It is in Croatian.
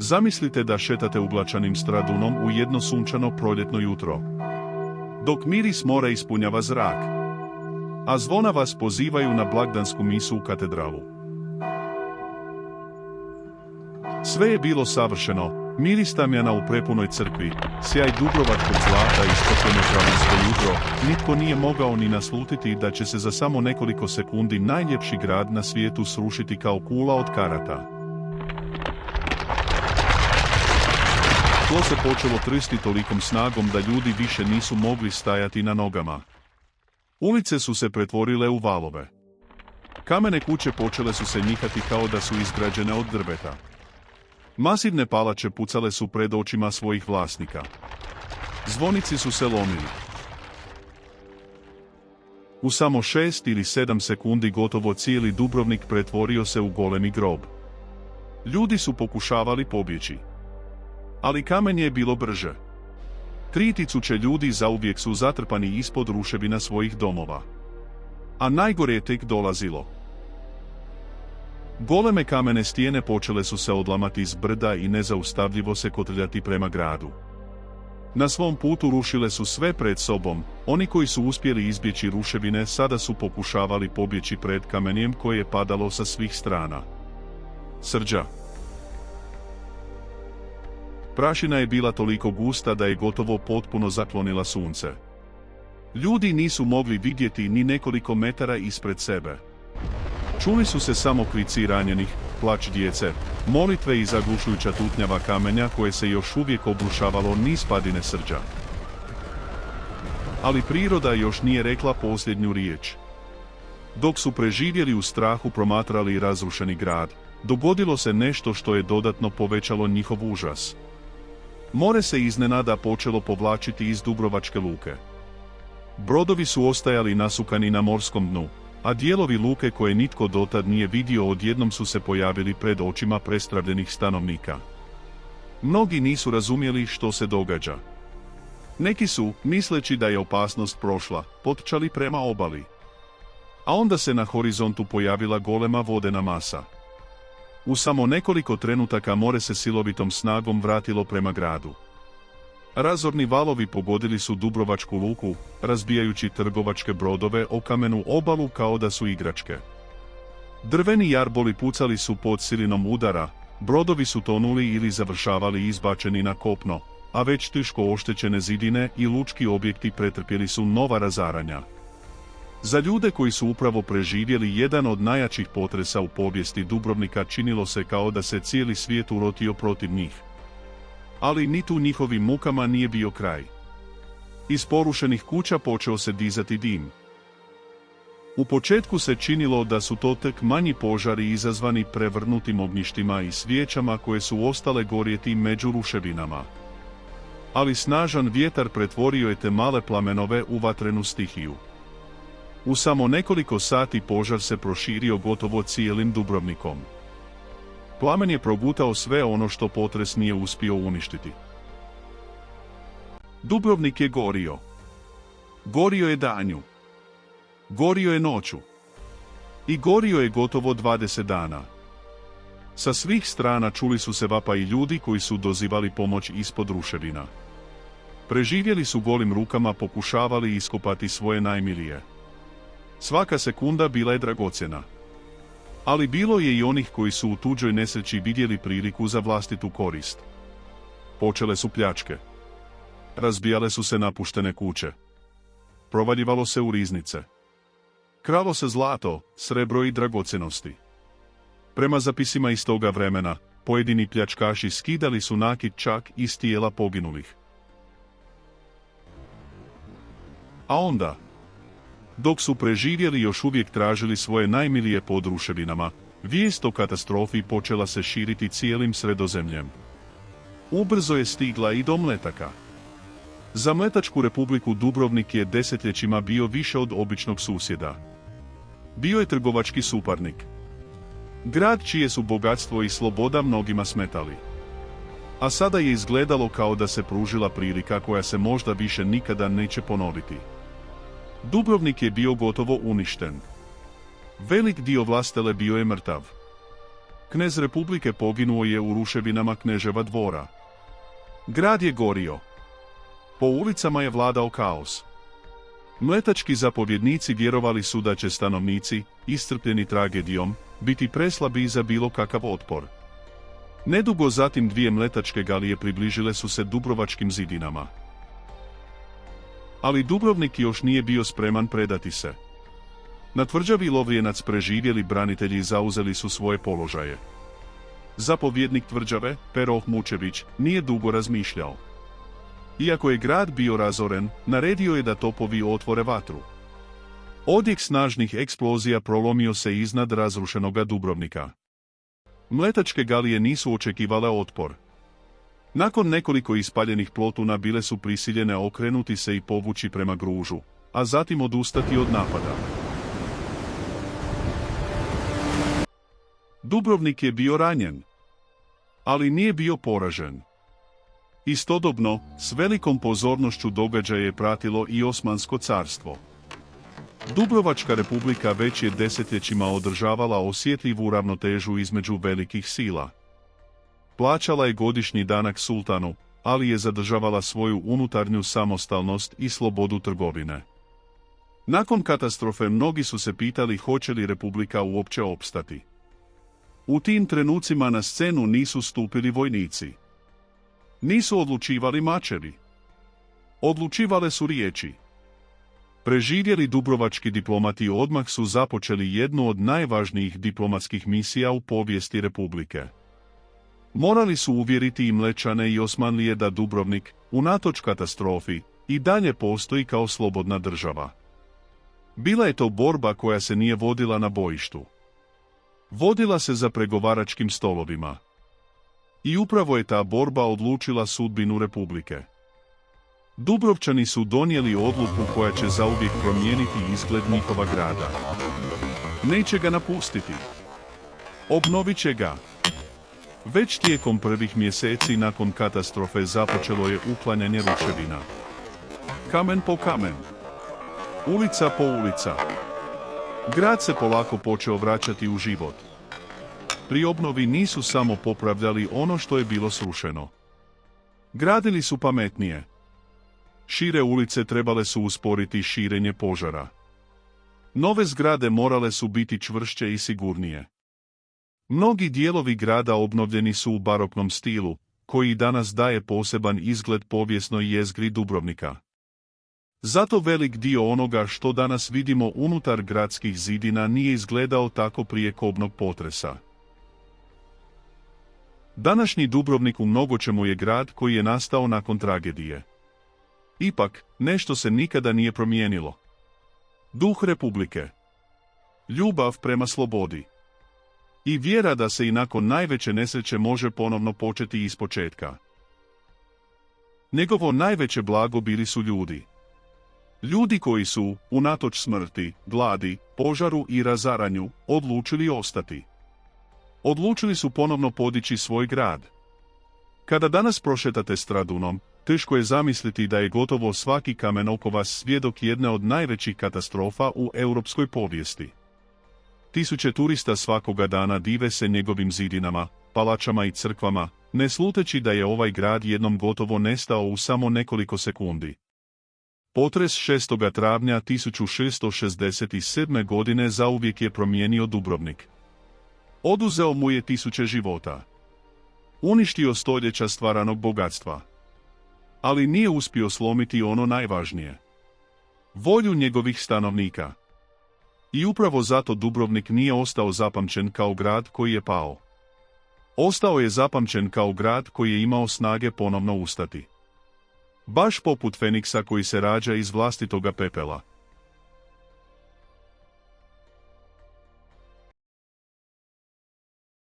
Zamislite da šetate uglačanim Stradunom u jedno sunčano proljetno jutro. Dok miris mora ispunjava zrak, a zvona vas pozivaju na blagdansku misu u katedralu. Sve je bilo savršeno, miris tamjana u prepunoj crkvi, sjaj dubrovačkog zlata i spokojno travanjsko jutro, nitko nije mogao ni naslutiti da će se za samo nekoliko sekundi najljepši grad na svijetu srušiti kao kula od karata. Tlo se počelo trsti tolikom snagom da ljudi više nisu mogli stajati na nogama. Ulice su se pretvorile u valove. Kamene kuće počele su se njihati kao da su izgrađene od drveta. Masivne palače pucale su pred očima svojih vlasnika. Zvonici su se lomili. U samo 6 ili 7 sekundi gotovo cijeli Dubrovnik pretvorio se u golemi grob. Ljudi su pokušavali pobjeći. Ali kamenje je bilo brže. 3000 ljudi zauvijek su zatrpani ispod ruševina svojih domova. A najgore je tek dolazilo. Goleme kamene stijene počele su se odlamati iz brda i nezaustavljivo se kotrljati prema gradu. Na svom putu rušile su sve pred sobom, oni koji su uspjeli izbjeći ruševine sada su pokušavali pobjeći pred kamenjem koje je padalo sa svih strana. Srđa. Prašina je bila toliko gusta da je gotovo potpuno zaklonila sunce. Ljudi nisu mogli vidjeti ni nekoliko metara ispred sebe. Čuli su se samo krici ranjenih, plač djece, molitve i zaglušujuća tutnjava kamenja koje se još uvijek obrušavalo niz padine Srđa. Ali priroda još nije rekla posljednju riječ. Dok su preživjeli u strahu promatrali razrušeni grad, dogodilo se nešto što je dodatno povećalo njihov užas. More se iznenada počelo povlačiti iz Dubrovačke luke. Brodovi su ostajali nasukani na morskom dnu, a dijelovi luke koje nitko dotad nije vidio odjednom su se pojavili pred očima prestravljenih stanovnika. Mnogi nisu razumjeli što se događa. Neki su, misleći da je opasnost prošla, potrčali prema obali. A onda se na horizontu pojavila golema vodena masa. U samo nekoliko trenutaka more se silovitom snagom vratilo prema gradu. Razorni valovi pogodili su Dubrovačku luku, razbijajući trgovačke brodove o kamenu obalu kao da su igračke. Drveni jarboli pucali su pod silinom udara, brodovi su tonuli ili završavali izbačeni na kopno, a već teško oštećene zidine i lučki objekti pretrpjeli su nova razaranja. Za ljude koji su upravo preživjeli jedan od najjačih potresa u povijesti Dubrovnika činilo se kao da se cijeli svijet urotio protiv njih. Ali ni tu njihovim mukama nije bio kraj. Iz porušenih kuća počeo se dizati dim. U početku se činilo da su to tek manji požari izazvani prevrnutim ognjištima i svijećama koje su ostale gorjeti među ruševinama. Ali snažan vjetar pretvorio je te male plamenove u vatrenu stihiju. U samo nekoliko sati požar se proširio gotovo cijelim Dubrovnikom. Plamen je progutao sve ono što potres nije uspio uništiti. Dubrovnik je gorio. Gorio je danju. Gorio je noću. I gorio je gotovo 20 dana. Sa svih strana čuli su se vapaji ljudi koji su dozivali pomoć ispod ruševina. Preživjeli su golim rukama pokušavali iskopati svoje najmilije. Svaka sekunda bila je dragocjena. Ali bilo je i onih koji su u tuđoj nesreći vidjeli priliku za vlastitu korist. Počele su pljačke. Razbijale su se napuštene kuće. Provaljivalo se u riznice. Kralo se zlato, srebro i dragocjenosti. Prema zapisima iz toga vremena, pojedini pljačkaši skidali su nakit čak iz tijela poginulih. A onda, dok su preživjeli još uvijek tražili svoje najmilije pod ruševinama, vijest o katastrofi počela se širiti cijelim Sredozemljem. Ubrzo je stigla i do Mletaka. Za Mletačku republiku Dubrovnik je desetljećima bio više od običnog susjeda. Bio je trgovački suparnik. Grad čije su bogatstvo i sloboda mnogima smetali. A sada je izgledalo kao da se pružila prilika koja se možda više nikada neće ponoviti. Dubrovnik je bio gotovo uništen. Velik dio vlastele bio je mrtav. Knez Republike poginuo je u ruševinama Kneževa dvora. Grad je gorio. Po ulicama je vladao kaos. Mletački zapovjednici vjerovali su da će stanovnici, iscrpljeni tragedijom, biti preslabi za bilo kakav otpor. Nedugo zatim 2 mletačke galije približile su se Dubrovačkim zidinama. Ali Dubrovnik još nije bio spreman predati se. Na tvrđavi Lovrijenac preživjeli branitelji zauzeli su svoje položaje. Zapovjednik tvrđave, Pero Mučević, nije dugo razmišljao. Iako je grad bio razoren, naredio je da topovi otvore vatru. Odjek snažnih eksplozija prolomio se iznad razrušenoga Dubrovnika. Mletačke galije nisu očekivale otpor. Nakon nekoliko ispaljenih plotuna bile su prisiljene okrenuti se i povući prema Gružu, a zatim odustati od napada. Dubrovnik je bio ranjen, ali nije bio poražen. Istodobno, s velikom pozornošću događaje je pratilo i Osmansko carstvo. Dubrovačka republika već je desetljećima održavala osjetljivu ravnotežu između velikih sila. Plaćala je godišnji danak sultanu, ali je zadržavala svoju unutarnju samostalnost i slobodu trgovine. Nakon katastrofe mnogi su se pitali hoće li republika uopće opstati. U tim trenucima na scenu nisu stupili vojnici. Nisu odlučivali mačevi. Odlučivale su riječi. Preživjeli dubrovački diplomati odmah su započeli jednu od najvažnijih diplomatskih misija u povijesti republike. Morali su uvjeriti i Mlečane i Osmanlije da Dubrovnik, unatoč katastrofi, i dalje postoji kao slobodna država. Bila je to borba koja se nije vodila na bojištu. Vodila se za pregovaračkim stolovima. I upravo je ta borba odlučila sudbinu republike. Dubrovčani su donijeli odluku koja će zauvijek promijeniti izgled njihova grada. Neće ga napustiti. Obnovit će ga. Već tijekom prvih mjeseci nakon katastrofe započelo je uklanjanje ruševina. Kamen po kamen. Ulica po ulica. Grad se polako počeo vraćati u život. Pri obnovi nisu samo popravljali ono što je bilo srušeno. Gradili su pametnije. Šire ulice trebale su usporiti širenje požara. Nove zgrade morale su biti čvršće i sigurnije. Mnogi dijelovi grada obnovljeni su u baroknom stilu, koji danas daje poseban izgled povijesnoj jezgri Dubrovnika. Zato velik dio onoga što danas vidimo unutar gradskih zidina nije izgledao tako prije kobnog potresa. Današnji Dubrovnik u mnogočemu je grad koji je nastao nakon tragedije. Ipak, nešto se nikada nije promijenilo. Duh republike. Ljubav prema slobodi. I vjera da se i nakon najveće nesreće može ponovno početi ispočetka. Njegovo najveće blago bili su ljudi. Ljudi koji su, unatoč smrti, gladi, požaru i razaranju, odlučili ostati. Odlučili su ponovno podići svoj grad. Kada danas prošetate Stradunom, teško je zamisliti da je gotovo svaki kamen oko vas svjedok jedne od najvećih katastrofa u europskoj povijesti. Tisuće turista svakoga dana dive se njegovim zidinama, palačama i crkvama, ne sluteći da je ovaj grad jednom gotovo nestao u samo nekoliko sekundi. Potres 6. travnja 1667. godine zauvijek je promijenio Dubrovnik. Oduzeo mu je tisuće života. Uništio stoljeća stvaranog bogatstva. Ali nije uspio slomiti ono najvažnije. Volju njegovih stanovnika. I upravo zato Dubrovnik nije ostao zapamćen kao grad koji je pao. Ostao je zapamćen kao grad koji je imao snage ponovno ustati. Baš poput Feniksa koji se rađa iz vlastitoga pepela.